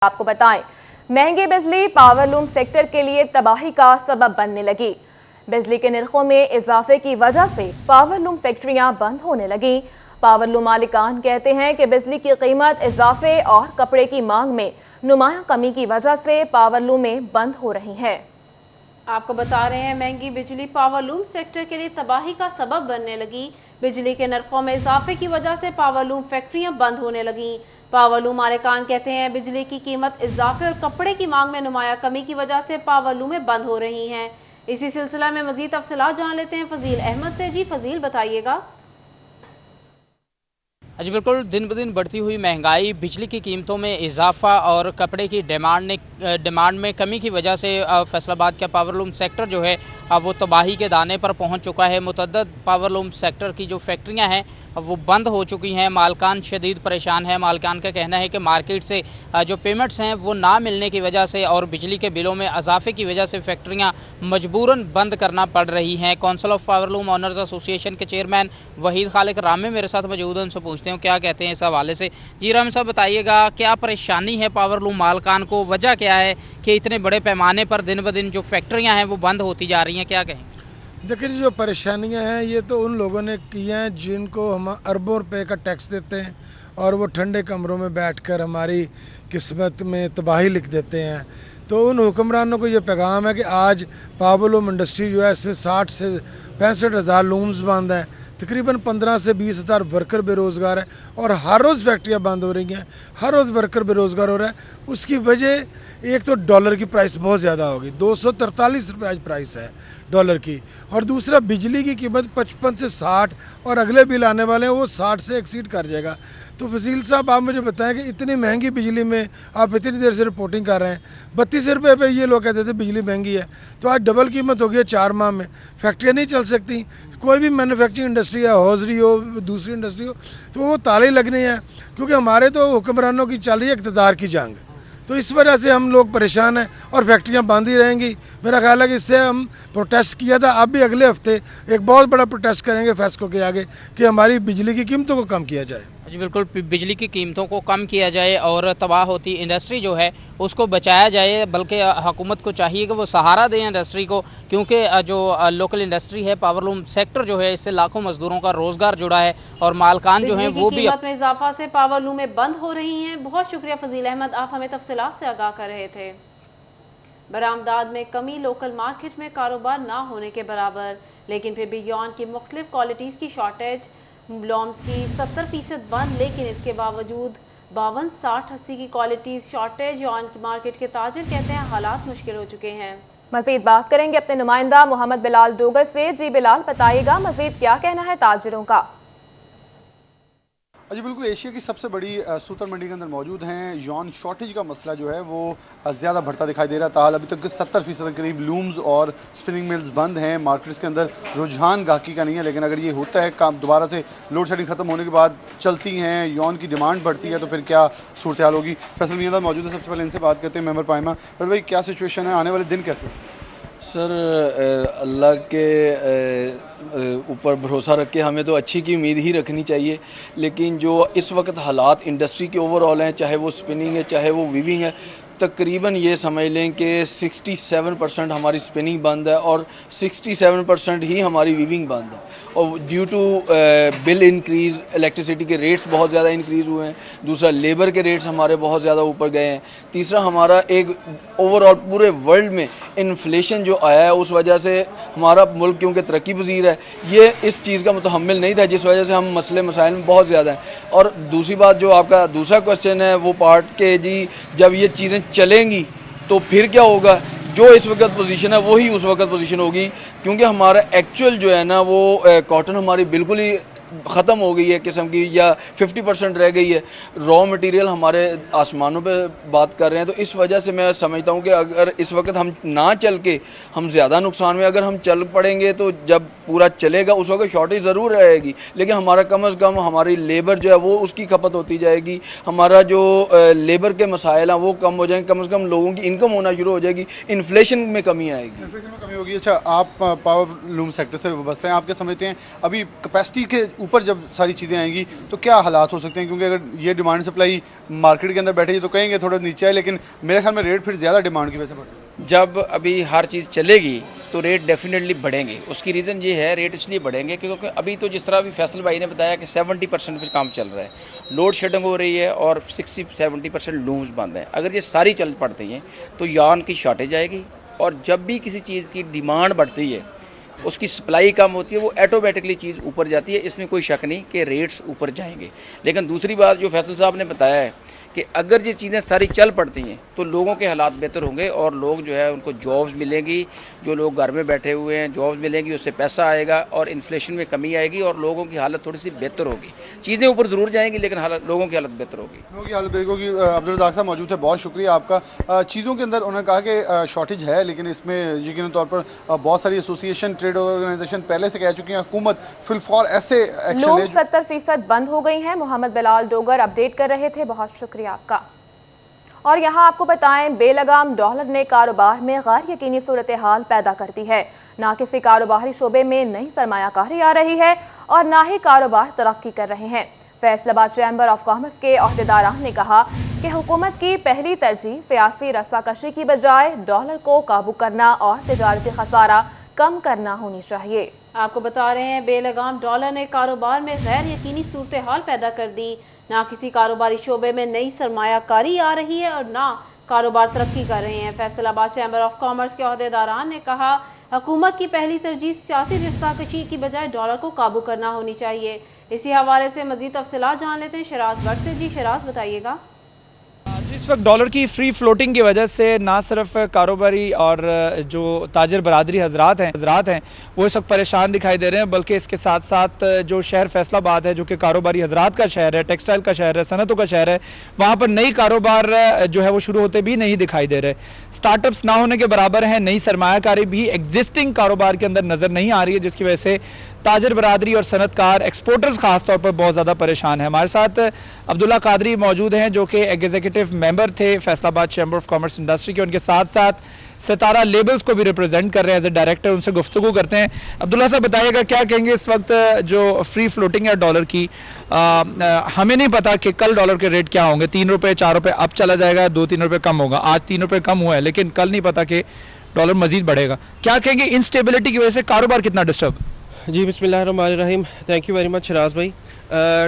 आपको बताएं, महंगी बिजली पावरलूम सेक्टर के लिए तबाही का सबब बनने लगी। बिजली के निर्खों में इजाफे की वजह से पावरलूम फैक्ट्रियां बंद होने लगी। पावरलूम मालिकान कहते हैं कि बिजली की कीमत इजाफे और कपड़े की मांग में नुमायां कमी की वजह से पावरलूमें बंद हो रही हैं। आपको बता रहे हैं, महंगी बिजली पावरलूम सेक्टर के लिए तबाही का सबब बनने लगी। बिजली के नरखों में इजाफे की वजह से पावरलूम फैक्ट्रियां बंद होने लगी। पावरलूम मालिकान कहते हैं, बिजली की कीमत इजाफे और कपड़े की मांग में नुमाया कमी की वजह से पावरलूमें बंद हो रही हैं। इसी सिलसिला में मजीद तफसीलात जान लेते हैं फजील अहमद से। जी फजील, बताइएगा। जी बिल्कुल, दिन ब दिन बढ़ती हुई महंगाई, बिजली की कीमतों में इजाफा और कपड़े की डिमांड में कमी की वजह से फैसलाबाद का पावरलूम सेक्टर जो है वो तबाही के दाने पर पहुंच चुका है। मुतअद्दिद पावरलूम सेक्टर की जो फैक्ट्रियां हैं वो बंद हो चुकी हैं। मालकान शदीद परेशान है। मालकान का कहना है कि मार्केट से जो पेमेंट्स हैं वो ना मिलने की वजह से और बिजली के बिलों में इजाफे की वजह से फैक्ट्रियां मजबूरन बंद करना पड़ रही हैं। Council of powerloom owners association के चेयरमैन वहीद खालिक रामे मेरे साथ मौजूद हैं, उनसे पूछते हैं क्या कहते हैं इस हवाले से। जी रामे साहब, बताइएगा क्या परेशानी है पावरलूम मालकान को, वजह क्या है कि इतने बड़े पैमाने पर दिन ब दिन जो फैक्ट्रियां हैं वो बंद होती जा रही हैं, क्या कहें? देखिए, जो परेशानियां हैं ये तो उन लोगों ने की हैं जिनको हम अरबों रुपए का टैक्स देते हैं और वो ठंडे कमरों में बैठकर हमारी किस्मत में तबाही लिख देते हैं। तो उन हुक्मरानों को ये पैगाम है कि आज पावरलूम इंडस्ट्री जो है इसमें 60 से 65 हज़ार लूम्स बंद हैं, तकरीबन 15 से 20 हज़ार वर्कर बेरोज़गार हैं और हर रोज़ फैक्ट्रियाँ बंद हो रही हैं, हर रोज़ वर्कर बेरोज़गार हो रहा है। उसकी वजह एक तो डॉलर की प्राइस बहुत ज़्यादा होगी, 243 रुपये आज प्राइस है डॉलर की, और दूसरा बिजली की कीमत 55 से 60 और अगले बिल आने वाले हैं वो 60 से एक्सीड कर जाएगा। तो फजील साहब, आप मुझे बताएं कि इतनी महंगी बिजली में आप इतनी देर से रिपोर्टिंग कर रहे हैं, 32 रुपये पे ये लोग कहते थे बिजली महंगी है, तो आज डबल कीमत हो गई है 4 माह में। फैक्ट्रियाँ नहीं चल सकती, कोई भी मैन्युफैक्चरिंग इंडस्ट्री है, हौजरी हो, दूसरी इंडस्ट्री हो, तो वो ताले लगने हैं, क्योंकि हमारे तो हुक्मरानों की चल रही है इक़्तिदार की जंग। तो इस वजह से हम लोग परेशान हैं और फैक्ट्रियां बंद ही रहेंगी। मेरा ख्याल है कि इससे हम प्रोटेस्ट किया था, अब भी अगले हफ्ते एक बहुत बड़ा प्रोटेस्ट करेंगे फेस्को के आगे कि हमारी बिजली की कीमतों को कम किया जाए। जी बिल्कुल, बिजली की कीमतों को कम किया जाए और तबाह होती इंडस्ट्री जो है उसको बचाया जाए, बल्कि हुकूमत को चाहिए कि वो सहारा दें इंडस्ट्री को, क्योंकि जो लोकल इंडस्ट्री है पावरलूम सेक्टर जो है इससे लाखों मजदूरों का रोजगार जुड़ा है और मालकान जो है वो भी कीमत में इजाफा से पावरलूमें बंद हो रही हैं। बहुत शुक्रिया फजील अहमद, आप हमें तफसीलात से आगाह कर रहे थे। बरामदाद में कमी लोकल मार्केट में कारोबार ना होने के बराबर, लेकिन फिर भी यॉन की मुख्तलिफ क्वालिटीज़ की शॉर्टेज, लॉम्स की 70% बंद, लेकिन इसके बावजूद 52, 60, 80 की क्वालिटीज शॉर्टेज। यॉन की मार्केट के ताजिर कहते हैं हालात मुश्किल हो चुके हैं। मजीद बात करेंगे अपने नुमाइंदा मोहम्मद बिलाल डोगर से। जी बिलाल, बताइएगा मजीद क्या कहना है ताजिरों का? जी बिल्कुल, एशिया की सबसे बड़ी सूतर मंडी के अंदर मौजूद हैं। यॉन शॉर्टेज का मसला जो है वो ज़्यादा बढ़ता दिखाई दे रहा है। ताहाल अभी तक 70% के करीब लूम्स और स्पिनिंग मिल्स बंद हैं। मार्केट्स के अंदर रुझान गाहकी का नहीं है, लेकिन अगर ये होता है काम दोबारा से लोड शेडिंग खत्म होने के बाद चलती हैं, यॉन की डिमांड बढ़ती है, तो फिर क्या सूरत हाल होगी? फैसल मियां मौजूद है, सबसे पहले इनसे बात करते हैं। मेंबर पाइमा, फैसल भाई क्या सिचुएशन है, आने वाले दिन कैसे? सर, अल्लाह के ऊपर भरोसा रख के हमें तो अच्छी की उम्मीद ही रखनी चाहिए, लेकिन जो इस वक्त हालात इंडस्ट्री के ओवरऑल हैं, चाहे वो स्पिनिंग है चाहे वो वीविंग है, तकरीबन ये समझ लें कि 67% हमारी स्पिनिंग बंद है और 67% ही हमारी वीविंग बंद है। और due to bill increase, electricity के रेट्स बहुत ज़्यादा इंक्रीज़ हुए हैं। दूसरा, लेबर के रेट्स हमारे बहुत ज़्यादा ऊपर गए हैं। तीसरा, हमारा एक ओवरऑल पूरे वर्ल्ड में इन्फ्लेशन जो आया है उस वजह से हमारा मुल्क क्योंकि तरक्की पजीर है, ये इस चीज़ का मुतहम्मिल नहीं था, जिस वजह से हम मसले मसाइल में बहुत ज़्यादा हैं। और दूसरी बात, जो आपका दूसरा क्वेश्चन है वो पार्ट के जी जब ये चीज़ें चलेंगी तो फिर क्या होगा, जो इस वक्त पोजीशन है वही उस वक्त पोजीशन होगी, क्योंकि हमारा एक्चुअल जो है ना वो कॉटन हमारी बिल्कुल ही ख़त्म हो गई है किस्म की, या 50% रह गई है। रॉ मटेरियल हमारे आसमानों पे बात कर रहे हैं, तो इस वजह से मैं समझता हूँ कि अगर इस वक्त हम ना चल के हम ज़्यादा नुकसान में, अगर हम चल पड़ेंगे तो जब पूरा चलेगा उस वक्त शॉर्टेज ज़रूर रहेगी, लेकिन हमारा कम अज़ कम हमारी लेबर जो है वो उसकी खपत होती जाएगी, हमारा जो लेबर के मसाइल हैं वो कम हो जाएंगे, कम से कम लोगों की इनकम होना शुरू हो जाएगी, इन्फ्लेशन में कमी आएगी। इन्फ्लेशन में कमी होगी। अच्छा, आप पावर लूम सेक्टर से बसते हैं, आप क्या समझते हैं अभी कैपेसिटी के اوپر جب ساری چیزیں آئیں گی تو کیا حالات ہو سکتے ہیں؟ کیونکہ اگر یہ ڈیمانڈ سپلائی مارکیٹ کے اندر بیٹھے گی تو کہیں گے تھوڑا نیچے ہے، لیکن میرے خیال میں ریٹ پھر زیادہ ڈیمانڈ کی وجہ سے بڑھے گا۔ جب ابھی ہر چیز چلے گی تو ریٹ ڈیفینیٹلی بڑھیں گے. اس کی ریزن یہ ہے ریٹ اس لیے بڑھیں گے کیونکہ ابھی تو جس طرح بھی فیصل بھائی نے بتایا کہ 70% پہ کام چل رہا ہے، لوڈ شیڈنگ ہو رہی ہے اور 60-70% لومز بند ہیں. اگر یہ ساری چل پڑتی ہیں تو یارن کی شارٹیج آئے گی، اور جب بھی کسی چیز کی ڈیمانڈ بڑھتی ہے اس کی سپلائی کم ہوتی ہے، وہ ایٹومیٹکلی چیز اوپر جاتی ہے. اس میں کوئی شک نہیں کہ ریٹس اوپر جائیں گے. لیکن دوسری بات جو فیصل صاحب نے بتایا ہے کہ اگر یہ چیزیں ساری چل پڑتی ہیں تو لوگوں کے حالات بہتر ہوں گے، اور لوگ جو ہے ان کو جابز ملیں گی. جو لوگ گھر میں بیٹھے ہوئے ہیں جابز ملیں گی، اس سے پیسہ آئے گا اور انفلیشن میں کمی آئے گی اور لوگوں کی حالت تھوڑی سی بہتر ہوگی. چیزیں اوپر ضرور جائیں گی لیکن لوگوں کی حالت بہتر ہوگی. لوگوں کی حالت دیکھو کہ عبدالرزاق صاحب موجود ہے، بہت شکریہ آپ کا. چیزوں کے اندر انہوں نے کہا کہ شارٹیج ہے، لیکن اس میں یقیناً طور پر بہت ساری ایسوسیشن ٹریڈ آرگنائزیشن پہلے سے کہہ چکی ہیں حکومت فی الفور ایسے ایکشن لوم لے. 70% بند ہو گئی ہیں. محمد بلال ڈوگر اپڈیٹ کر رہے تھے، بہت شکریہ آپ کا. اور یہاں آپ کو بتائیں بے لگام ڈالر نے کاروبار میں غیر یقینی صورتحال پیدا کر دی ہے. نہ کسی کاروباری شعبے میں نئی سرمایہ کاری آ رہی ہے اور نہ ہی کاروبار ترقی کر رہے ہیں. فیصل آباد چیمبر آف کامرس کے عہدیداران نے کہا کہ حکومت کی پہلی ترجیح سیاسی رساکشی کی بجائے ڈالر کو قابو کرنا اور تجارتی خسارہ کم کرنا ہونی چاہیے. آپ کو بتا رہے ہیں بے لگام ڈالر نے کاروبار میں غیر یقینی صورتحال پیدا کر دی. نہ کسی کاروباری شعبے میں نئی سرمایہ کاری آ رہی ہے اور نہ کاروبار ترقی کر رہے ہیں. فیصل آباد چیمبر آف کامرس کے عہدیداران نے کہا حکومت کی پہلی ترجیح سیاسی رساکشی کی بجائے ڈالر کو قابو کرنا ہونی چاہیے. اسی حوالے سے مزید تفصیلات جان لیتے ہیں شراز بٹ سے. جی شراز بتائیے گا. اس وقت ڈالر کی فری فلوٹنگ کی وجہ سے نہ صرف کاروباری اور جو تاجر برادری حضرات ہیں وہ اس وقت پریشان دکھائی دے رہے ہیں، بلکہ اس کے ساتھ ساتھ جو شہر فیصل آباد ہے جو کہ کاروباری حضرات کا شہر ہے، ٹیکسٹائل کا شہر ہے، صنعتوں کا شہر ہے، وہاں پر نئی کاروبار جو ہے وہ شروع ہوتے بھی نہیں دکھائی دے رہے. سٹارٹ اپس نہ ہونے کے برابر ہیں، نئی سرمایہ کاری بھی ایگزسٹنگ کاروبار کے اندر نظر نہیں آ رہی ہے، جس کی وجہ سے تاجر برادری اور صنعت کار ایکسپورٹرز خاص طور پر بہت زیادہ پریشان ہیں. ہمارے ساتھ عبداللہ قادری موجود ہیں جو کہ ایگزیکٹو ممبر تھے فیصل آباد چیمبر آف کامرس انڈسٹری کے. ان کے ساتھ ساتھ ستارہ لیبلز کو بھی ریپرزینٹ کر رہے ہیں ایز اے ڈائریکٹر. ان سے گفتگو کرتے ہیں. عبداللہ صاحب بتائیے گا کیا کہیں گے اس وقت جو فری فلوٹنگ ہے ڈالر کی، ہمیں نہیں پتا کہ کل ڈالر کے ریٹ کیا ہوں گے، 3 روپے 4 روپے اب چلا جائے گا، 2-3 روپے کم ہوگا. آج 3 روپے کم ہوا ہے لیکن کل نہیں پتا کہ ڈالر مزید بڑھے گا. کیا کہیں گے انسٹیبلٹی کی وجہ سے کاروبار کتنا ڈسٹرب؟ جی بسم اللہ الرحمن الرحیم. Thank you very much Shiraz بھائی.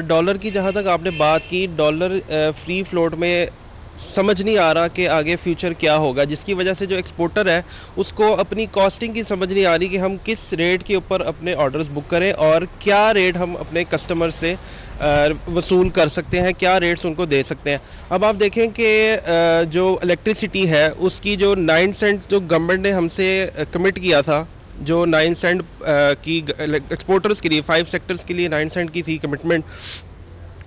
ڈالر کی جہاں تک آپ نے بات کی، ڈالر فری فلوٹ میں سمجھ نہیں آ رہا کہ آگے فیوچر کیا ہوگا، جس کی وجہ سے جو ایکسپورٹر ہے اس کو اپنی کاسٹنگ کی سمجھ نہیں آ رہی کہ ہم کس ریٹ کے اوپر اپنے آرڈرز بک کریں اور کیا ریٹ ہم اپنے کسٹمر سے وصول کر سکتے ہیں، کیا ریٹس ان کو دے سکتے ہیں. اب آپ دیکھیں کہ جو الیکٹریسٹی ہے اس کی جو 9 سینٹ جو گورنمنٹ نے ہم سے کمٹ کیا تھا، جو 9 سینٹ کی ایکسپورٹرز کے لیے 5 سیکٹرز کے لیے 9 سینٹ کی تھی کمٹمنٹ،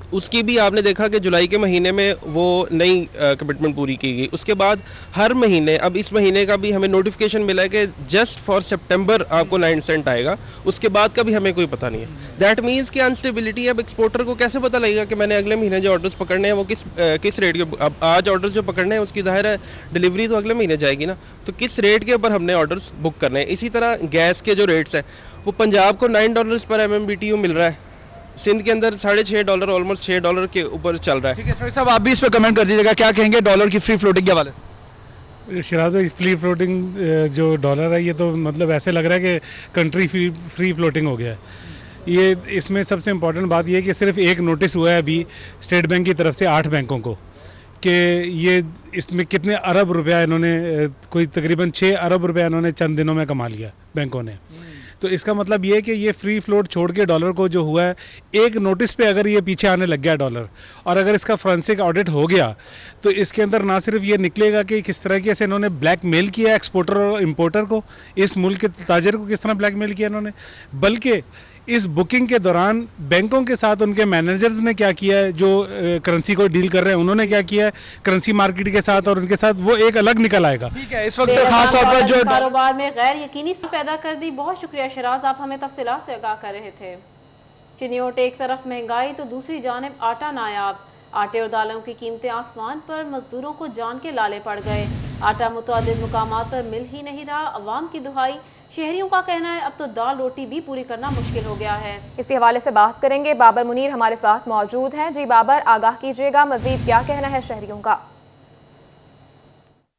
اس کی بھی آپ نے دیکھا کہ جولائی کے مہینے میں وہ نئی کمٹمنٹ پوری کی گئی. اس کے بعد ہر مہینے، اب اس مہینے کا بھی ہمیں نوٹیفیکیشن ملا ہے کہ جسٹ فار سپٹمبر آپ کو 9 سینٹ آئے گا، اس کے بعد کا بھی ہمیں کوئی پتہ نہیں ہے. دیٹ مینس کہ انسٹیبلٹی. اب ایکسپورٹر کو کیسے پتہ لگے گا کہ میں نے اگلے مہینے جو آرڈرز پکڑنے ہیں وہ کس ریٹ کے، اب آج آرڈرز جو پکڑنے ہیں اس کی ظاہر ہے ڈلیوری تو اگلے مہینے جائے گی نا، تو کس ریٹ کے اوپر ہم نے آرڈرز بک کرنے ہیں. اسی طرح گیس کے جو ریٹس ہیں وہ پنجاب کو $9 پر MMBTU مل رہا ہے، سندھ کے اندر $6.5 آلموسٹ $6 کے اوپر چل رہا ہے. ٹھیک ہے فیصل صاحب، آپ بھی اس پہ کمنٹ کر دیجیے گا، کیا کہیں گے ڈالر کی فری فلوٹنگ کے حوالے سے؟ شراز بھائی فری فلوٹنگ جو ڈالر ہے یہ تو مطلب ایسے لگ رہا ہے کہ کنٹری فری فلوٹنگ ہو گیا ہے. یہ اس میں سب سے امپورٹنٹ بات یہ ہے کہ صرف ایک نوٹس ہوا ہے ابھی اسٹیٹ بینک کی طرف سے 8 بینکوں کو کہ یہ اس میں کتنے ارب روپیہ انہوں نے، کوئی تقریباً 6 ارب روپیہ انہوں نے چند دنوں میں کما لیا بینکوں نے. تو اس کا مطلب یہ کہ یہ فری فلوٹ چھوڑ کے ڈالر کو جو ہوا ہے ایک نوٹس پہ اگر یہ پیچھے آنے لگ گیا ڈالر، اور اگر اس کا فورینسک آڈٹ ہو گیا تو اس کے اندر نہ صرف یہ نکلے گا کہ کس طرح سے انہوں نے بلیک میل کیا ایکسپورٹر اور امپورٹر کو، اس ملک کے تاجر کو کس طرح بلیک میل کیا انہوں نے، بلکہ اس بکنگ کے دوران بینکوں کے ساتھ ان کے مینیجرز نے کیا کیا ہے، جو کرنسی کو ڈیل کر رہے ہیں انہوں نے کیا کیا ہے کرنسی مارکیٹ کے ساتھ اور ان کے ساتھ، وہ ایک الگ نکل آئے گا. ٹھیک ہے، اس وقت خاص طور پر جو کاروبار میں غیر یقینی پیدا کر دی. بہت شکریہ شراز، آپ ہمیں تفصیلات سے آگاہ کر رہے تھے. چنیوٹ ایک طرف مہنگائی تو دوسری جانب آٹا نایاب. آٹے اور دالوں کی قیمتیں آسمان پر، مزدوروں کو جان کے لالے پڑ گئے. آٹا متعدد مقامات پر مل ہی نہیں رہا. عوام کی دہائی شہریوں کا کہنا ہے اب تو دال روٹی بھی پوری کرنا مشکل ہو گیا ہے۔ اسی حوالے سے بات کریں گے، بابر منیر ہمارے ساتھ موجود ہیں۔ جی بابر، آگاہ کیجیے گا، مزید کیا کہنا ہے شہریوں کا؟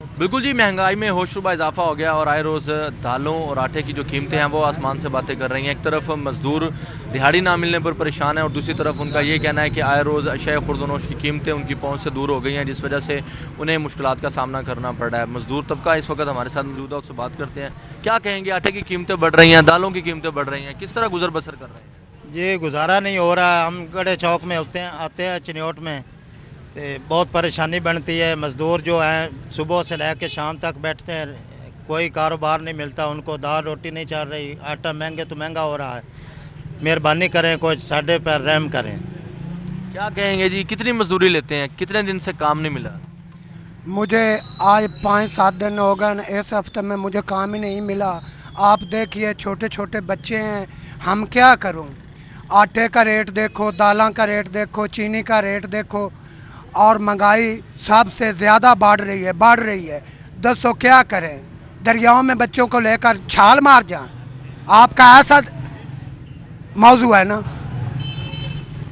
بالکل جی، مہنگائی میں ہوش ربا اضافہ ہو گیا اور آئے روز دالوں اور آٹے کی جو قیمتیں ہیں وہ آسمان سے باتیں کر رہی ہیں۔ ایک طرف مزدور دہاڑی نہ ملنے پر پریشان ہیں اور دوسری طرف ان کا یہ کہنا ہے کہ آئے روز اشیاء خرد و نوش کی قیمتیں ان کی پہنچ سے دور ہو گئی ہیں، جس وجہ سے انہیں مشکلات کا سامنا کرنا پڑ رہا ہے۔ مزدور طبقہ اس وقت ہمارے ساتھ موجود ہے، اس سے بات کرتے ہیں۔ کیا کہیں گے؟ آٹے کی قیمتیں بڑھ رہی ہیں، دالوں کی قیمتیں بڑھ رہی ہیں، کس طرح گزر بسر کر رہے ہیں؟ جی گزارا نہیں ہو رہا ہے، ہم گڑھے چوک میں آتے ہیں چنیوٹ میں، بہت پریشانی بنتی ہے۔ مزدور جو ہیں صبح سے لے کے شام تک بیٹھتے ہیں، کوئی کاروبار نہیں ملتا ان کو، دال روٹی نہیں چل رہی، آٹا مہنگے تو مہنگا ہو رہا ہے۔ مہربانی کریں، کوئی ساڈے پر رحم کریں۔ کیا کہیں گے جی؟ کتنی مزدوری لیتے ہیں؟ کتنے دن سے کام نہیں ملا؟ مجھے آج 5-7 دن ہو گئے، اس ہفتے میں مجھے کام ہی نہیں ملا۔ آپ دیکھیے چھوٹے چھوٹے بچے ہیں، ہم کیا کروں؟ آٹے کا ریٹ دیکھو، دالاں کا ریٹ دیکھو، چینی کا ریٹ دیکھو، اور مہنگائی سب سے زیادہ بڑھ رہی ہے۔ دسو کیا کریں؟ دریاؤں میں بچوں کو لے کر چھال مار جائیں؟ آپ کا ایسا موضوع ہے نا۔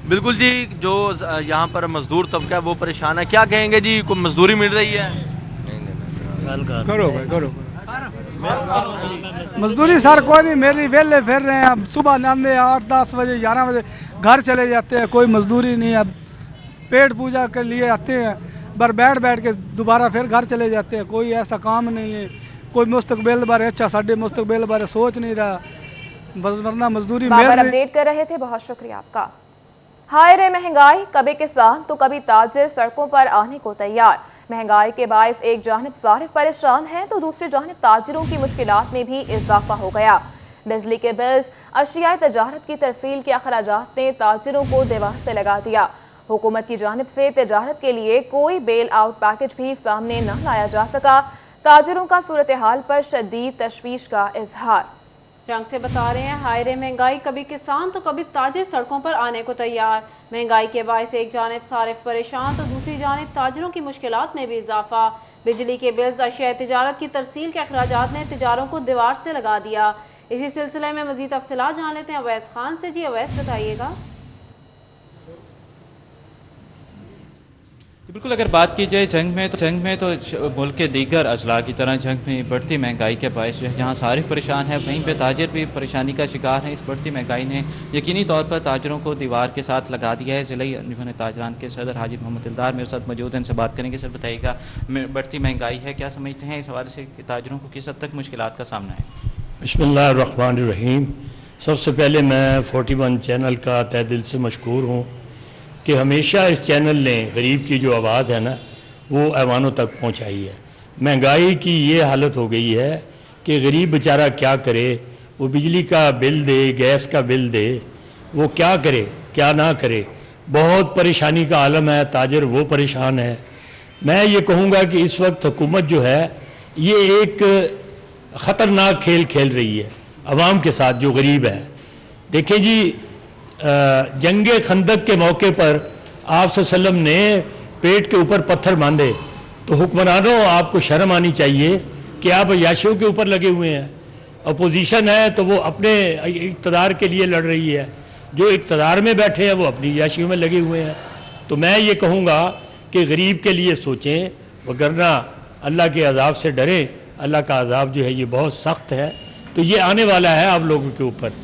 بالکل جی، جو یہاں پر مزدور طبقہ ہے وہ پریشان ہے۔ کیا کہیں گے جی؟ کوئی مزدوری مل رہی ہے؟ مزدوری سر کوئی نہیں، میری ویلے پھر رہے ہیں، اب صبح ناندے 8-10 بجے 11 بجے گھر چلے جاتے ہیں، کوئی مزدوری نہیں ہے۔ اب پیٹ پوجا کے لیے آتے ہیں، بیٹھ کے دوبارہ پھر گھر چلے جاتے ہیں، کوئی ایسا کام نہیں ہے، کوئی مستقبل بارے اچھا ساڈے مستقبل بارے سوچ نہیں رہا، ورنہ مزدوری بابر اپڈیٹ کر رہے تھے، بہت شکریہ آپ کا۔ ہائے رے مہنگائی، کبھی کسان تو کبھی تاجر سڑکوں پر آنے کو تیار۔ مہنگائی کے باعث ایک جانب صارف پریشان ہیں تو دوسری جانب تاجروں کی مشکلات میں بھی اضافہ ہو گیا۔ بجلی کے بلز، اشیاء تجارت کی ترسیل کے اخراجات نے تاجروں کو دیوار سے لگا دیا۔ حکومت کی جانب سے تجارت کے لیے کوئی بیل آؤٹ پیکج بھی سامنے نہ لایا جا سکا۔ تاجروں کا صورتحال پر شدید تشویش کا اظہار۔ جنگ سے بتا رہے ہیں، ہائے رے مہنگائی، کبھی کسان تو کبھی تاجر سڑکوں پر آنے کو تیار۔ مہنگائی کے باعث ایک جانب صارف پریشان تو دوسری جانب تاجروں کی مشکلات میں بھی اضافہ۔ بجلی کے بلز، اشیاء تجارت کی ترسیل کے اخراجات نے تجاروں کو دیوار سے لگا دیا۔ اسی سلسلے میں مزید تفصیلات جان لیتے ہیں اویس خان سے۔ جی اویس، بتائیے گا۔ بالکل، اگر بات کی جائے جنگ میں تو ملک کے دیگر اضلاع کی طرح جنگ میں بڑھتی مہنگائی کے باعث جہاں صارف پریشان ہے، وہیں پہ تاجر بھی پریشانی کا شکار ہیں۔ اس بڑھتی مہنگائی نے یقینی طور پر تاجروں کو دیوار کے ساتھ لگا دیا ہے۔ ضلعی انجمن تاجران کے صدر حاجی محمد الدار میرے ساتھ موجود ہیں، ان سے بات کریں گے۔ سر بتائیے گا، بڑھتی مہنگائی ہے، کیا سمجھتے ہیں اس حوالے سے کہ تاجروں کو کس حد تک مشکلات کا سامنا ہے؟ بسم اللہ الرحمن الرحیم۔ سب سے پہلے میں 41 چینل کا تہ دل سے مشکور ہوں کہ ہمیشہ اس چینل نے غریب کی جو آواز ہے نا وہ ایوانوں تک پہنچائی ہے۔ مہنگائی کی یہ حالت ہو گئی ہے کہ غریب بیچارہ کیا کرے، وہ بجلی کا بل دے، گیس کا بل دے، وہ کیا کرے کیا نہ کرے، بہت پریشانی کا عالم ہے۔ تاجر وہ پریشان ہے۔ میں یہ کہوں گا کہ اس وقت حکومت جو ہے یہ ایک خطرناک کھیل کھیل رہی ہے عوام کے ساتھ جو غریب ہے۔ دیکھیں جی، جنگ خندق کے موقع پر آپ صلی اللہ علیہ وسلم نے پیٹ کے اوپر پتھر باندھے، تو حکمرانوں آپ کو شرم آنی چاہیے کہ آپ عیاشیوں کے اوپر لگے ہوئے ہیں۔ اپوزیشن ہے تو وہ اپنے اقتدار کے لیے لڑ رہی ہے، جو اقتدار میں بیٹھے ہیں وہ اپنی عیاشیوں میں لگے ہوئے ہیں۔ تو میں یہ کہوں گا کہ غریب کے لیے سوچیں، وگرنہ اللہ کے عذاب سے ڈریں۔ اللہ کا عذاب جو ہے یہ بہت سخت ہے، تو یہ آنے والا ہے آپ لوگوں کے اوپر۔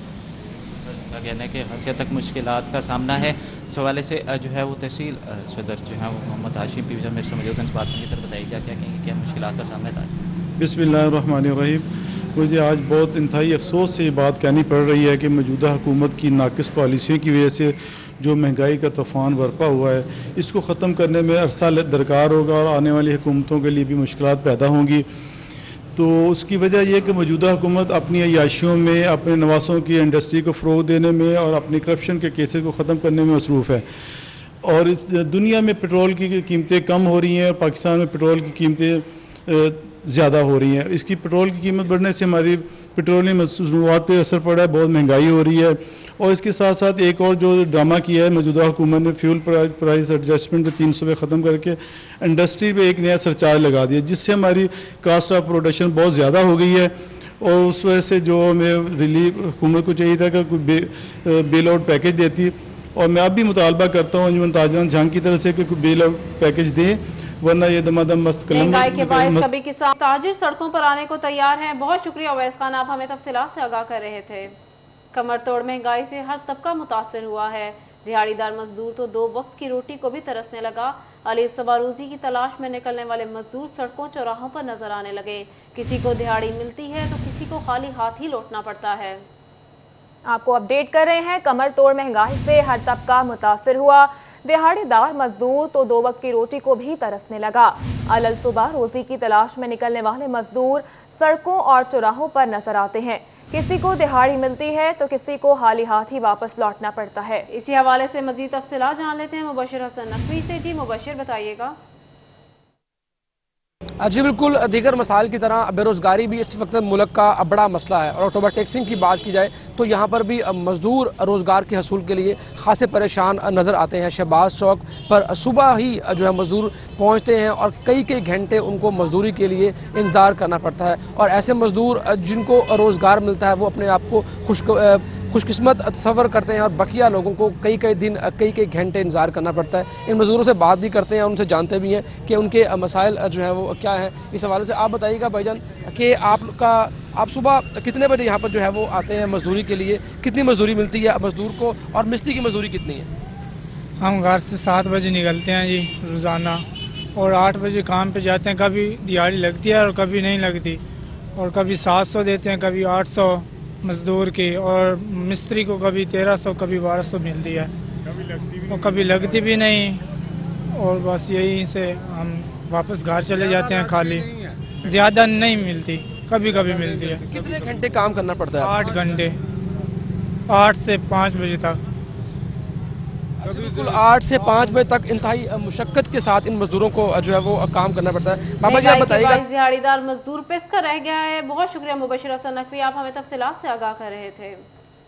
کہنا ہے کہ حیثیت تک مشکلات کا سامنا ہے۔ اس حوالے سے جو ہے وہ تحصیل صدر جو ہے وہ محمد ہاشم بھی میرے سے موجود ہیں، سے بات کریں گے۔ سر بتائیے کیا کہیں گے، کیا مشکلات کا سامنا ہے؟ بسم اللہ الرحمن الرحیم۔ مجھے آج بہت انتہائی افسوس سے یہ بات کہنی پڑ رہی ہے کہ موجودہ حکومت کی ناقص پالیسیوں کی وجہ سے جو مہنگائی کا طوفان برپا ہوا ہے، اس کو ختم کرنے میں عرصہ درکار ہوگا اور آنے والی حکومتوں کے لیے بھی مشکلات پیدا ہوں گی۔ تو اس کی وجہ یہ کہ موجودہ حکومت اپنی عیاشیوں میں، اپنے نواسوں کی انڈسٹری کو فروغ دینے میں اور اپنی کرپشن کے کیسز کو ختم کرنے میں مصروف ہے۔ اور اس دنیا میں پٹرول کی قیمتیں کم ہو رہی ہیں اور پاکستان میں پٹرول کی قیمتیں زیادہ ہو رہی ہیں۔ اس کی پٹرول کی قیمت بڑھنے سے ہماری پیٹرولیم مصنوعات پہ اثر پڑا ہے، بہت مہنگائی ہو رہی ہے۔ اور اس کے ساتھ ساتھ ایک اور جو ڈرامہ کیا ہے موجودہ حکومت نے، فیول پرائز ایڈجسٹمنٹ پہ 300 پہ ختم کر کے انڈسٹری پہ ایک نیا سرچارج لگا دیا، جس سے ہماری کاسٹ آف پروڈکشن بہت زیادہ ہو گئی ہے और उस वजह से जो हमें रिलीफ हुकूमत को चाहिए था कि कोई बेल आउट पैकेज देती, और मैं अब भी मुतालबा करता हूँ अंजुमन ताजरान जंग की तरफ से कि कोई बेल आउट पैकेज दें, वरना ये दमादम महंगाई के बायस कभी किसान ताजिर सड़कों पर आने को तैयार हैं। बहुत शुक्रिया अवैस खान, आप हमें तफसीलात से आगाह कर रहे थे। कमर तोड़ महंगाई से हर तबका मुतासर हुआ है। दिहाड़ीदार मजदूर तो 2 वक्त की रोटी को भी तरसने लगा। अली सबारूजी की तलाश में निकलने वाले मजदूर सड़कों चौराहों पर नजर आने लगे। किसी को दिहाड़ी मिलती है तो किसी को खाली हाथ ही लौटना पड़ता है। आपको अपडेट कर रहे हैं, कमर तोड़ महंगाई से हर तबका मुतासर हुआ। दिहाड़ीदार मजदूर तो 2 वक्त की रोटी को भी तरसने लगा। अलल सुबह रोजी की तलाश में निकलने वाले मजदूर सड़कों और चौराहों पर नजर आते हैं। किसी को दिहाड़ी मिलती है तो किसी को खाली हाथ ही वापस लौटना पड़ता है। इसी हवाले से मजीद तफसीलात जान लेते हैं मुबशिर हसन नकवी से। जी मुबशिर, बताइएगा। जी बिल्कुल, दीगर मसाइल की तरह बेरोजगारी भी इस वक्त मुल्क का बड़ा मसला है, और अक्टूबर टैक्सिंग की बात की जाए तो यहाँ पर भी मजदूर रोजगार के हसूल के लिए खासे परेशान नजर आते हैं। शहबाज चौक पर सुबह ही जो है मजदूर पहुँचते हैं और कई कई घंटे उनको मजदूरी के लिए इंतजार करना पड़ता है, और ऐसे मजदूर जिनको रोजगार मिलता है वो अपने आप को खुशकिस्मत तस्वर करते हैं, और बकिया लोगों को कई कई दिन कई कई घंटे इंतजार करना पड़ता है। इन मजदूरों से बात भी करते हैं, उनसे जानते भी हैं कि उनके मसाइल जो है वो क्या है। इस हवाले से आप बताइएगा भाईजान कि आप सुबह कितने बजे यहाँ पर जो है वो आते हैं मजदूरी के लिए, कितनी मजदूरी मिलती है मजदूर को, और मिस्त्री की मजदूरी कितनी है? हम घर से 7 बजे निकलते हैं जी रोज़ाना, और 8 बजे काम पे जाते हैं। कभी दिहाड़ी लगती है और कभी नहीं लगती, और कभी 700 देते हैं, कभी 800 मजदूर की, और मिस्त्री को कभी 1300 कभी 1200 मिलती है, और कभी लगती भी नहीं। और बस यही से हम वापस घर चले जाते हैं। खाली ज़्यादा नहीं मिलती, कभी कभी मिलती है। कितने घंटे काम करना पड़ता है? 8 घंटे, 8 से 5 बजे तक। बिल्कुल 8 से 5 बजे तक इंतहाई मुशक्कत के साथ इन मजदूरों को जो है वो काम करना पड़ता है। बाबा जी आप बताइएगा। दिहाड़ीदार मजदूर पिसकर रह गया है। बहुत शुक्रिया मुबशिर हसन नकवी, आप हमें तफसीलात से आगाह कर रहे थे।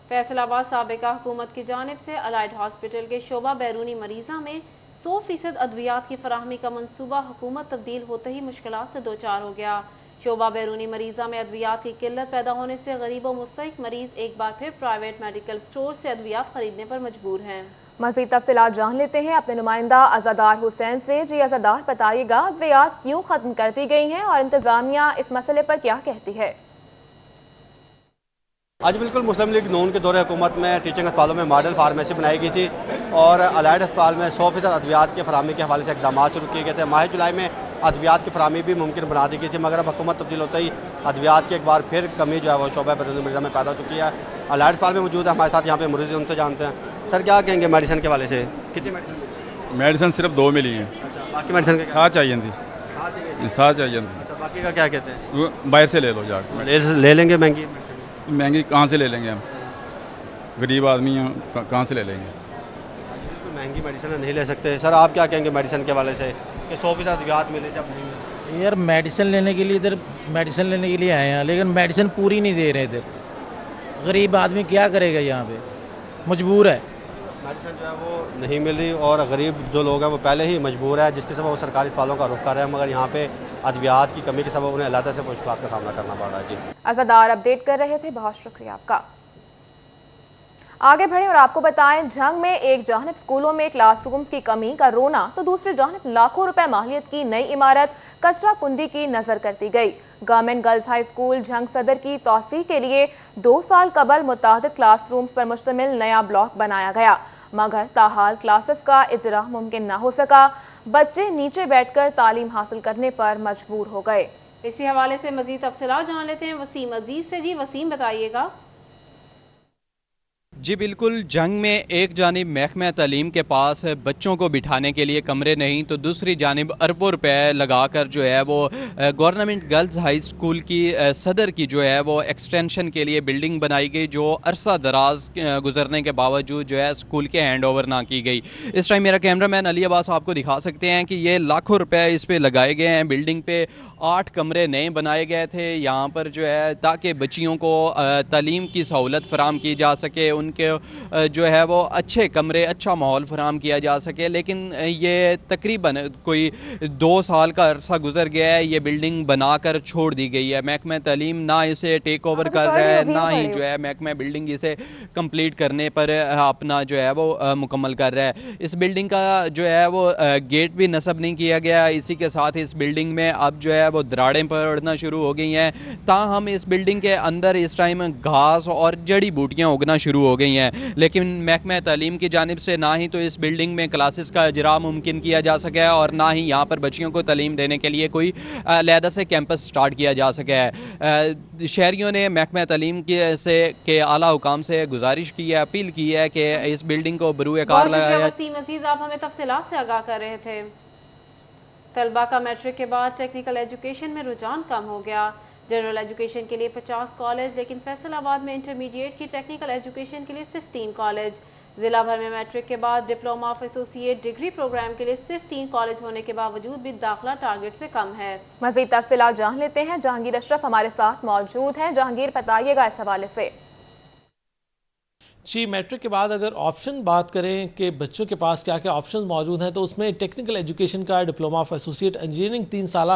फैसलाबाद साबिका हुकूमत की जानिब से अलाइड हॉस्पिटल के शोबा बैरूनी मरीजा में 100% अद्वियात की फराहमी का मंसूबा हुकूमत तब्दील होते ही मुश्किलात से दो चार हो गया। शोबा बैरूनी मरीजा में अद्वियात की किल्लत पैदा होने से गरीब और मुस्तहिक मरीज एक बार फिर प्राइवेट मेडिकल स्टोर से अद्वियात खरीदने पर मजबूर हैं। मज़ीद तफसीलात जान लेते हैं अपने नुमाइंदा अज़ादार हुसैन से। जी अज़ादार, बताइएगा अद्वियात क्यों खत्म कर दी गई हैं और इंतजामिया इस मसले पर क्या कहती है? आज बिल्कुल मुस्लिम लीग नून के दौरे हुकूमत में टीचिंग अस्पतालों में मॉडल फार्मेसी बनाई गई थी, और अलाइड अस्पताल में 100% अद्वियात की फराहमी के हवाले से इकदाम शुरू किए गए थे। माह जुलाई में अद्वियात की फराहमी भी मुमकिन बना दी गई थी, मगर अब हुकूमत तब्दील होते ही अद्वियात की एक बार फिर कमी जो है वो शोबा बैरूनी मरीजा में पैदा हो चुकी है। अलाइड अस्पताल में मौजूद है हमारे साथ यहाँ पे मरीज, उनसे जानते हैं। सर क्या कहेंगे मेडिसिन के हवाले से? कितनी मेडिसिन? मेडिसिन सिर्फ 2 मिली हैं। बाकी मेडिसिन के 7 चाहिए थी। 7 चाहिए थी। बाकी का क्या कहते हैं? बाहर से ले लो जाकर। ले लेंगे महंगी? महंगी कहाँ से ले लेंगे हम, गरीब आदमी हैं, कहाँ से ले लेंगे? महंगी मेडिसिन नहीं ले सकते। सर आप क्या कहेंगे मेडिसिन के हवाले से कि 100% अद्वियात मिले जब नहीं मिले? यार मेडिसिन लेने के लिए इधर मेडिसिन लेने के लिए आए हैं, लेकिन मेडिसिन पूरी नहीं दे रहे इधर। गरीब आदमी क्या करेगा, यहाँ पे मजबूर है। मेडिसिन जो है वो नहीं मिल रही, और गरीब जो लोग हैं वो पहले ही मजबूर है, जिसके सबब वो सरकारी अस्पतालों का रुख कर रहे हैं, मगर यहाँ पे अद्वियात की कमी के सबब उन्हें अलग से मुश्किलात का सामना करना पड़ रहा है। जी अज़ादार अपडेट कर रहे थे, बहुत शुक्रिया आपका। आगे बढ़े और आपको बताएं, झंग में एक जानिब स्कूलों में क्लासरूम की कमी का रोना तो दूसरी जानिब लाखों रुपए मालियत की नई इमारत कचरा कुंडी की नजर करती गई। Government girls high school Jhang सदर की तौसीह के लिए 2 साल कबल मुतादिद क्लासरूम्स पर मुश्तमिल नया ब्लॉक बनाया गया, मगर ताहाल क्लासेस का इजरा मुमकिन न हो सका। बच्चे नीचे बैठकर तालीम हासिल करने पर मजबूर हो गए। इसी हवाले से मजीद तफसीलात जान लेते हैं वसीम अजीज से। जी वसीम, बताइएगा। जी बिल्कुल, जंग में एक जानिब महकमा तालीम के पास बच्चों को बिठाने के लिए कमरे नहीं, तो दूसरी जानिब अरबों रुपए लगाकर जो है वो गवर्नमेंट गर्ल्स हाई स्कूल की सदर की जो है वो एक्सटेंशन के लिए बिल्डिंग बनाई गई, जो अरसा दराज गुजरने के बावजूद जो है स्कूल के हैंड ओवर ना की गई। इस टाइम मेरा कैमरामैन अली अब्बास आपको दिखा सकते हैं कि ये लाखों रुपए इस पे लगाए गए हैं। बिल्डिंग पे 8 कमरे नए बनाए गए थे यहाँ पर जो है, ताकि बच्चियों को तालीम की सहूलत फराम की जा सके, उनके जो है वो अच्छे कमरे, अच्छा माहौल फराम किया जा सके। लेकिन ये तकरीबन कोई 2 साल का अरसा गुजर गया है, ये बिल्डिंग बनाकर छोड़ दी गई है। महकमा तालीम ना इसे टेक ओवर कर रहा है, ना ही जो है महकमा बिल्डिंग इसे कंप्लीट करने पर अपना जो है वो मुकम्मल कर रहा है। इस बिल्डिंग का जो है वो गेट भी नस्ब नहीं किया गया। इसी के साथ इस बिल्डिंग में अब जो है वो दरारें पड़ना शुरू हो गई हैं। ताहम इस बिल्डिंग के अंदर इस टाइम घास और जड़ी बूटियां उगना शुरू हो गई हैं, लेकिन महकमा तालीम की जानिब से ना ही तो इस बिल्डिंग में क्लासेस का इजरा मुमकिन किया जा सका है और ना ही यहाँ पर बच्चियों को तालीम देने के लिए कोई अलहदा से कैंपस स्टार्ट किया जा सका है। शहरियों ने महकमा तालीम के आला हुकाम से गुजारिश की है, अपील की है कि इस बिल्डिंग को बरूए कार लगाया। मजीद आप हमें तफसीलात से आगाह कर रहे थे। तलबा का मैट्रिक के बाद टेक्निकल एजुकेशन में रुझान कम हो गया। जनरल एजुकेशन के लिए 50 कॉलेज, लेकिन फैसलाबाद में इंटरमीडिएट की टेक्निकल एजुकेशन के लिए सिर्फ 3 कॉलेज। जिला भर में मैट्रिक के बाद diploma of associate degree program के लिए सिर्फ 3 कॉलेज होने के बावजूद भी दाखिला टारगेट से कम है। मज़ीद तफसीलात जान लेते हैं। जहांगीर अशरफ हमारे साथ मौजूद हैं। जहांगीर, बताइएगा इस हवाले से। जी, मैट्रिक के बाद अगर ऑप्शन बात करें कि बच्चों के पास क्या क्या ऑप्शन मौजूद हैं, तो उसमें टेक्निकल एजुकेशन का डिप्लोमा ऑफ एसोसिएट इंजीनियरिंग 3 साल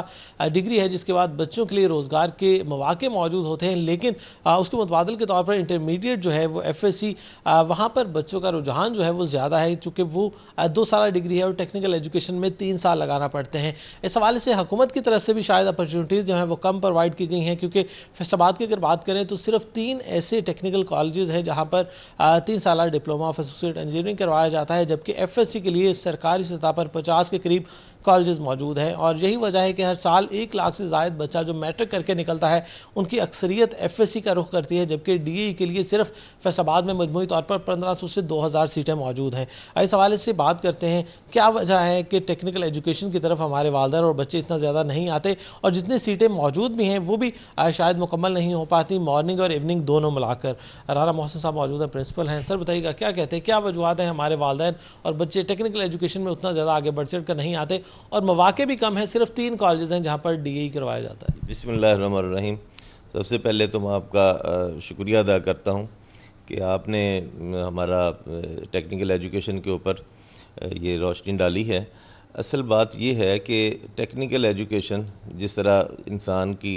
डिग्री है, जिसके बाद बच्चों के लिए रोज़गार के मौके मौजूद होते हैं। लेकिन उसके मुतबादल के तौर पर इंटरमीडिएट जो है वो FSC, वहाँ पर बच्चों का रुझान जो है वो ज़्यादा है, चूँकि वो 2 साल डिग्री है और टेक्निकल एजुकेशन में 3 साल लगाना पड़ते हैं। इस हवाले से हुकूमत की तरफ से भी शायद अपॉर्चुनिटीज़ जो हैं वो कम प्रोवाइड की गई हैं, क्योंकि फैसलाबाद की अगर बात करें तो सिर्फ 3 ऐसे टेक्निकल कॉलेजेस हैं जहाँ पर 3 साल डिप्लोमा ऑफ एसोसिएट इंजीनियरिंग करवाया जाता है, जबकि FSC के लिए सरकारी सतह पर 50 के करीब कॉलेजेस मौजूद हैं। और यही वजह है कि हर साल 1 लाख से ज़ायद बच्चा जो मैट्रिक करके निकलता है उनकी अक्सरियत FSC का रुख करती है, जबकि DAE के लिए सिर्फ फैसलाबाद में मजमूई तौर पर 1500 से 2000 सीटें मौजूद हैं। इस हवाले से बात करते हैं क्या वजह है कि टेक्निकल एजुकेशन की तरफ हमारे वालिदैन और बच्चे इतना ज़्यादा नहीं आते, और जितनी सीटें मौजूद भी हैं वो भी शायद मुकम्मल नहीं हो पाती, मॉर्निंग और इवनिंग दोनों मिलाकर। राना मोहसिन साहब मौजूद हैं, प्रिंसिपल हैं। सर बताइएगा क्या कहते हैं, क्या वजूहत हैं हमारे वालिदैन और बच्चे टेक्निकल एजुकेशन में उतना ज़्यादा आगे बढ़ चढ़ कर नहीं आते, और मौके भी कम है, सिर्फ 3 कॉलेजेस हैं जहां पर DAE करवाया जाता है। बिस्मिल्लाहिर्रहमानिर्रहीम। सबसे पहले तो मैं आपका शुक्रिया अदा करता हूं कि आपने हमारा टेक्निकल एजुकेशन के ऊपर ये रोशनी डाली है। असल बात ये है कि टेक्निकल एजुकेशन जिस तरह इंसान की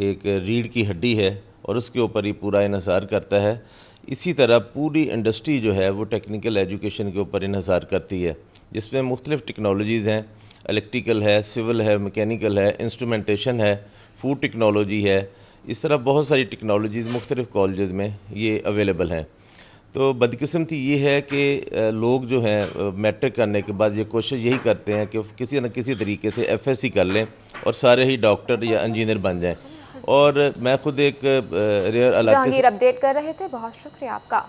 एक रीढ़ की हड्डी है और उसके ऊपर ही पूरा इन्हिसार करता है, इसी तरह पूरी इंडस्ट्री जो है वो टेक्निकल एजुकेशन के ऊपर इन्हिसार करती है, जिसमें मुख्तलिफ टेक्नोलॉजीज़ हैं। इलेक्ट्रिकल है, सिविल है, मैकेनिकल है, इंस्ट्रूमेंटेशन है, फूड टेक्नोलॉजी है। इस तरह बहुत सारी टेक्नोलॉजीज़ मुख्तलिफ कॉलेजेस में ये अवेलेबल हैं। तो बदकिस्मती ये है कि लोग जो हैं मैट्रिक करने के बाद ये कोशिश यही करते हैं कि किसी न किसी तरीके से FSC कर लें और सारे ही डॉक्टर या इंजीनियर बन जाएं। और मैं खुद एक रेयर जहांगीर अपडेट कर रहे थे, बहुत शुक्रिया आपका।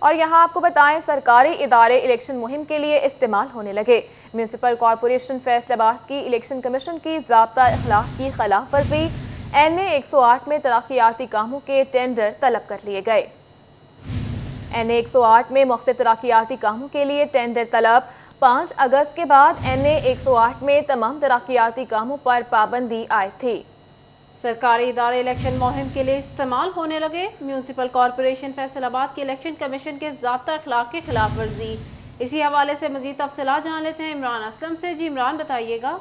और यहाँ आपको बताएं, सरकारी इदारे इलेक्शन मुहिम के लिए इस्तेमाल होने लगे। म्यूनिसिपल कॉरपोरेशन फैसलाबाद की इलेक्शन कमीशन की ज़ाब्ता इखलाक की खिलाफ वर्जी, NA 108 में तरक्याती कामों के टेंडर तलब कर लिए गए। NA 108 में मुख्तलिफ तरक्याती कामों के लिए टेंडर तलब। 5 अगस्त के बाद NA 108 में तमाम तरक्याती कामों पर पाबंदी आयद थी। सरकारी इदारे इलेक्शन मुहिम के लिए इस्तेमाल होने लगे। म्यूनिसिपल कॉरपोरेशन फैसलाबाद के इलेक्शन कमीशन के ज़ाब्ता अखलाक की खिलाफ वर्जी। इसी हवाले से मजीद तफसीलात जान लेते हैं इमरान असलम से। जी इमरान, बताइएगा।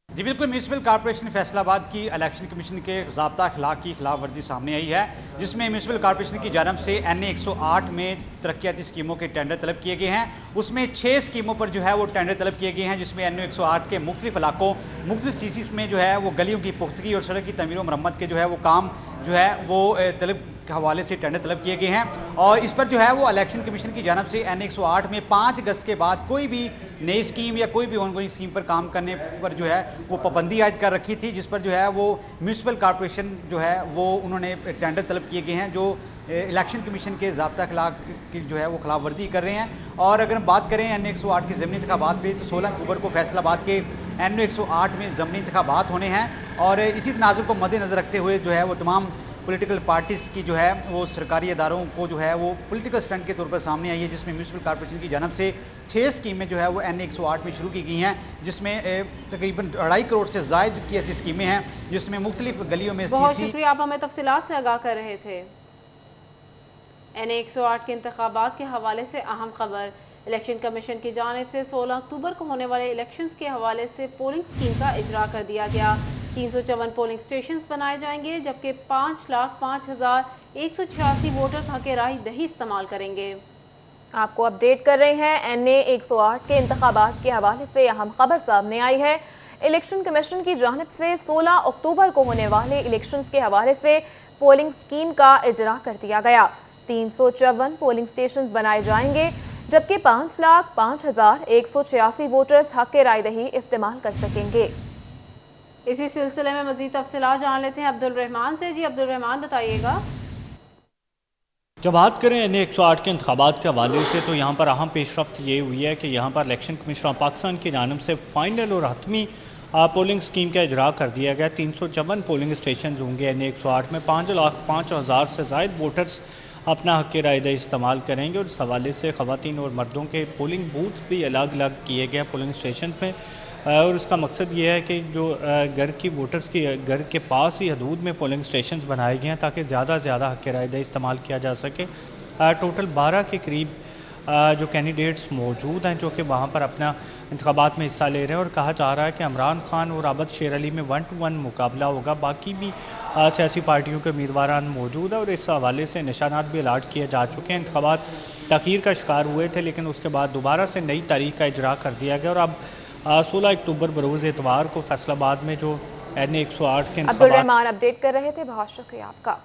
जी बिल्कुल, म्यूनिसिपल कॉर्पोरेशन फैसलाबाद की इलेक्शन कमीशन के ज़ाब्ता अखलाक की खिलाफ वर्जी सामने आई है, जिसमें म्यूनिसिपल कॉर्पोरेशन की जानब से NA 108 में तरक्याती स्कीमों के टेंडर तलब किए गए हैं। उसमें 6 स्कीमों पर जो है वो टेंडर तलब किए गए हैं, जिसमें NA 108 के मुख्तलिफ इलाकों, मुख्तलिफ CCs में जो है वो गलियों की पुख्तगी और सड़क की तमीर और मरम्मत के जो है वो काम जो है वो तलब के हवाले से टेंडर तलब किए गए हैं। और इस पर जो है वो इलेक्शन कमीशन की जानब से NA 108 में 5 अगस्त के बाद कोई भी नई स्कीम या कोई भी ऑनगोइंग स्कीम पर काम करने पर जो है वो पाबंदी आयद कर रखी थी, जिस पर जो है वो म्यूनिसिपल कॉर्पोरेशन जो है वो उन्होंने टेंडर तलब किए गए हैं, जो इलेक्शन कमीशन के ज़ाब्ता अखलाक की जो है वो खिलाफ वर्जी कर रहे हैं। और अगर हम बात करें NA 108 के ज़मीनी इंतखाबात पे, तो 16 अक्टूबर को फैसलाबाद के NA 108 में ज़मीनी इंतखाबात होने हैं। और इसी तनाज़ुर को मद्देनज़र रखते हुए जो है वो तमाम पॉलिटिकल पार्टीज़ की जो है वो सरकारी इदारों को जो है वो पॉलिटिकल स्टंट के तौर पर सामने आई है, जिसमें म्यूनिसिपल कॉर्पोरेशन की जानब से 6 स्कीमें जो है वो NA 108 में शुरू की गई हैं, जिसमें तकरीबन 2.5 करोड़ से ज़ायद की ऐसी स्कीमें हैं, जिसमें मुख्तलिफ गलियों में बहुत शुक्रिया, आप हमें तफसीलात से आगाह कर रहे थे। NA 108 के इंतखाबात के हवाले से अहम खबर, الیکشن کمیشن کی جانب سے 16 اکتوبر کو ہونے والے الیکشنز کے حوالے سے پولنگ سکیم کا اجرا کر دیا گیا۔ 354 پولنگ سٹیشنز بنائے جائیں گے، جبکہ 5,05,186 ووٹرز حق رائے دہی استعمال کریں گے۔ آپ کو اپڈیٹ کر رہے ہیں NA 108 کے انتخابات کے حوالے سے اہم خبر سامنے آئی ہے۔ الیکشن کمیشن کی جانب سے 16 اکتوبر کو ہونے والے الیکشنز کے حوالے سے پولنگ سکیم کا اجرا کر دیا گیا۔ 354 پولنگ سٹیشنز بنائے جائیں گے، جبکہ 5,05,186 ووٹرز حق رائے دہی استعمال کر سکیں گے۔ اسی سلسلے میں مزید تفصیلات جان لیتے ہیں عبدالرحمان سے۔ جی عبدالرحمان بتائیے گا۔ جب بات کریں NA 108 کے انتخابات کے حوالے سے تو یہاں پر اہم پیش رفت یہ ہوئی ہے کہ یہاں پر الیکشن کمیشن آف پاکستان کی جانب سے فائنل اور حتمی پولنگ سکیم کا اجرا کر دیا گیا۔ 354 پولنگ اسٹیشنز ہوں گے NA 108 میں، 5,05,000 سے زائد ووٹرز اپنا حق رائے دہی استعمال کریں گے، اور اس حوالے سے خواتین اور مردوں کے پولنگ بوتھ بھی الگ الگ کیے گئے پولنگ اسٹیشن میں، اور اس کا مقصد یہ ہے کہ جو گھر کی ووٹرز کی گھر کے پاس ہی حدود میں پولنگ اسٹیشنز بنائے گئے ہیں تاکہ زیادہ سے زیادہ حق رائے دہی استعمال کیا جا سکے۔ ٹوٹل 12 کے قریب جو کینڈیڈیٹس موجود ہیں جو کہ وہاں پر اپنا انتخابات میں حصہ لے رہے ہیں، اور کہا جا رہا ہے کہ عمران خان اور عابد شیر علی میں 1 to 1 مقابلہ ہوگا۔ باقی بھی سیاسی پارٹیوں کے امیدواران موجود ہیں، اور اس حوالے سے نشانات بھی الاٹ کیے جا چکے ہیں۔ انتخابات تاخیر کا شکار ہوئے تھے، لیکن اس کے بعد دوبارہ سے نئی تاریخ کا اجرا کر دیا گیا، اور اب 16 اکتوبر بروز اتوار کو فیصل آباد میں جو NA 108 کے انتخابات عبدالرحمان اپڈیٹ کر رہے تھے، بہت شکریہ آپ کا۔